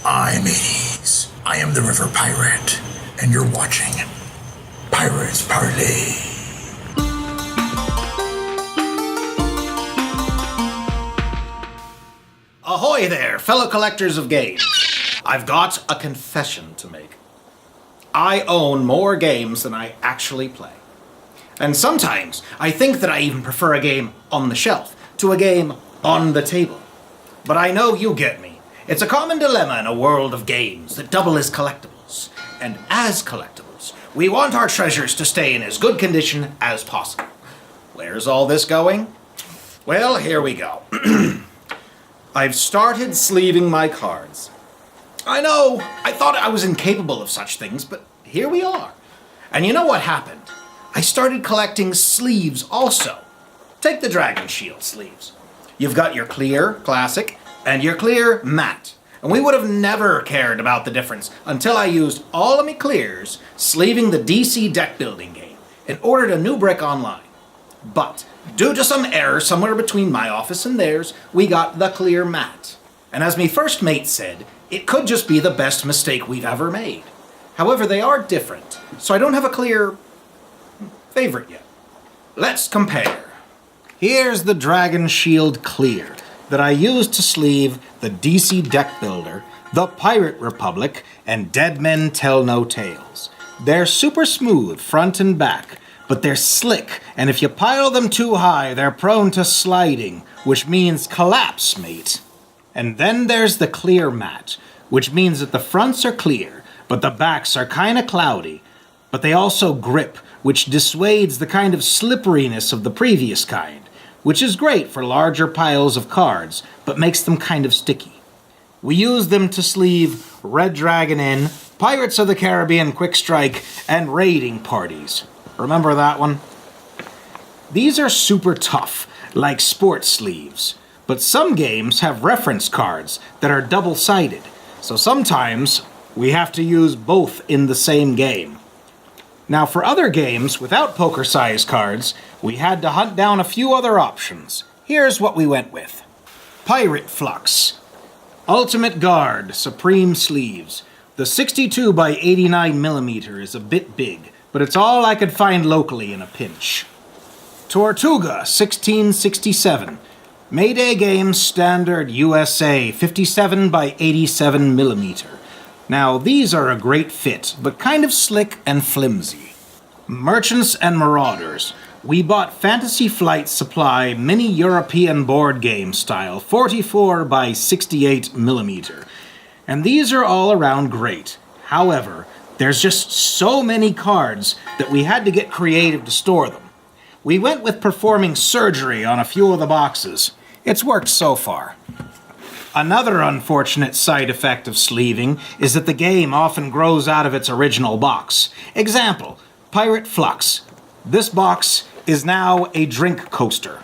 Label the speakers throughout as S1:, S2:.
S1: I'm Hades. I am the River Pirate, and you're watching Pirates Parley.
S2: Ahoy there, fellow collectors of games. I've got a confession to make. I own more games than I actually play. And sometimes I think that I even prefer a game on the shelf to a game on the table. But I know you get me. It's a common dilemma in a world of games that double as collectibles. And as collectibles, we want our treasures to stay in as good condition as possible. Where's all this going? Well, here we go. I've started sleeving my cards. I know, I thought I was incapable of such things, but here we are. And you know what happened? I started collecting sleeves also. Take the Dragon Shield sleeves. You've got your clear, classic, and your clear, matte. And we would have never cared about the difference until I used all of my clears sleeving the DC deck building game and ordered a new brick online. But due to some error somewhere between my office and theirs, we got the clear matte. And as me first mate said, it could just be the best mistake we've ever made. However, they are different, so I don't have a clear favorite yet. Let's compare. Here's the Dragon Shield Clear that I used to sleeve the DC Deck Builder, the Pirate Republic, and Dead Men Tell No Tales. They're super smooth front and back, but they're slick, and if you pile them too high, they're prone to sliding, which means collapse, mate. And then there's the clear matte, which means that the fronts are clear, but the backs are kinda cloudy. But they also grip, which dissuades the kind of slipperiness of the previous kind, which is great for larger piles of cards, but makes them kind of sticky. We use them to sleeve Red Dragon Inn, Pirates of the Caribbean Quick Strike, and raiding parties. Remember that one? These are super tough, like sports sleeves. But some games have reference cards that are double-sided, so sometimes we have to use both in the same game. Now for other games without poker-sized cards, we had to hunt down a few other options. Here's what we went with. Pirate Flux. Ultimate Guard Supreme Sleeves. The 62 by 89 millimeter is a bit big, but it's all I could find locally in a pinch. Tortuga 1667. MayDay Games Standard USA 57 by 87 millimeter. Now these are a great fit, but kind of slick and flimsy. Merchants and Marauders. We bought Fantasy Flight Supply Mini European Board Game Style 44 by 68 millimeter. And these are all around great. However, there's just so many cards that we had to get creative to store them. We went with performing surgery on a few of the boxes. It's worked so far. Another unfortunate side effect of sleeving is that the game often grows out of its original box. Example, Pirate Flux. This box is now a drink coaster.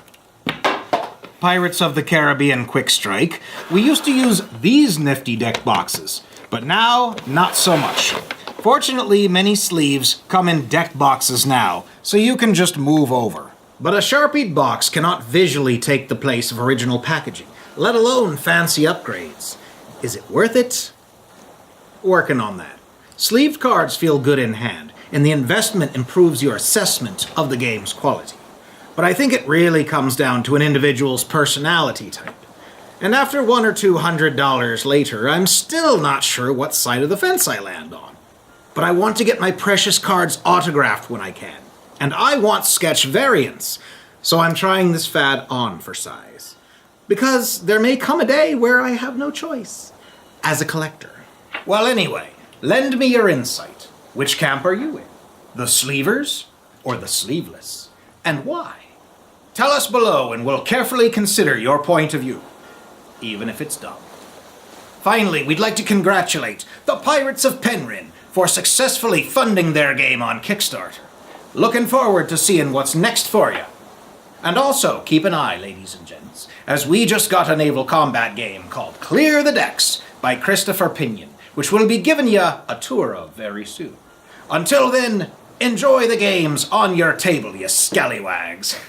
S2: Pirates of the Caribbean Quick Strike. We used to use these nifty deck boxes, but now, not so much. Fortunately, many sleeves come in deck boxes now, so you can just move over. But a Sharpied box cannot visually take the place of original packaging, let alone fancy upgrades. Is it worth it? Working on that. Sleeved cards feel good in hand, and the investment improves your assessment of the game's quality. But I think it really comes down to an individual's personality type. And after $100 or $200 later, I'm still not sure what side of the fence I land on. But I want to get my precious cards autographed when I can. And I want sketch variants, so I'm trying this fad on for size. Because there may come a day where I have no choice, as a collector. Well anyway, lend me your insight. Which camp are you in? The sleevers or the sleeveless? And why? Tell us below and we'll carefully consider your point of view, even if it's dumb. Finally, we'd like to congratulate the Pirates of Penryn for successfully funding their game on Kickstarter. Looking forward to seeing what's next for you. And also, keep an eye, ladies and gents, as we just got a naval combat game called Clear the Decks by Christopher Pinion, which we'll be giving you a tour of very soon. Until then, enjoy the games on your table, you scallywags.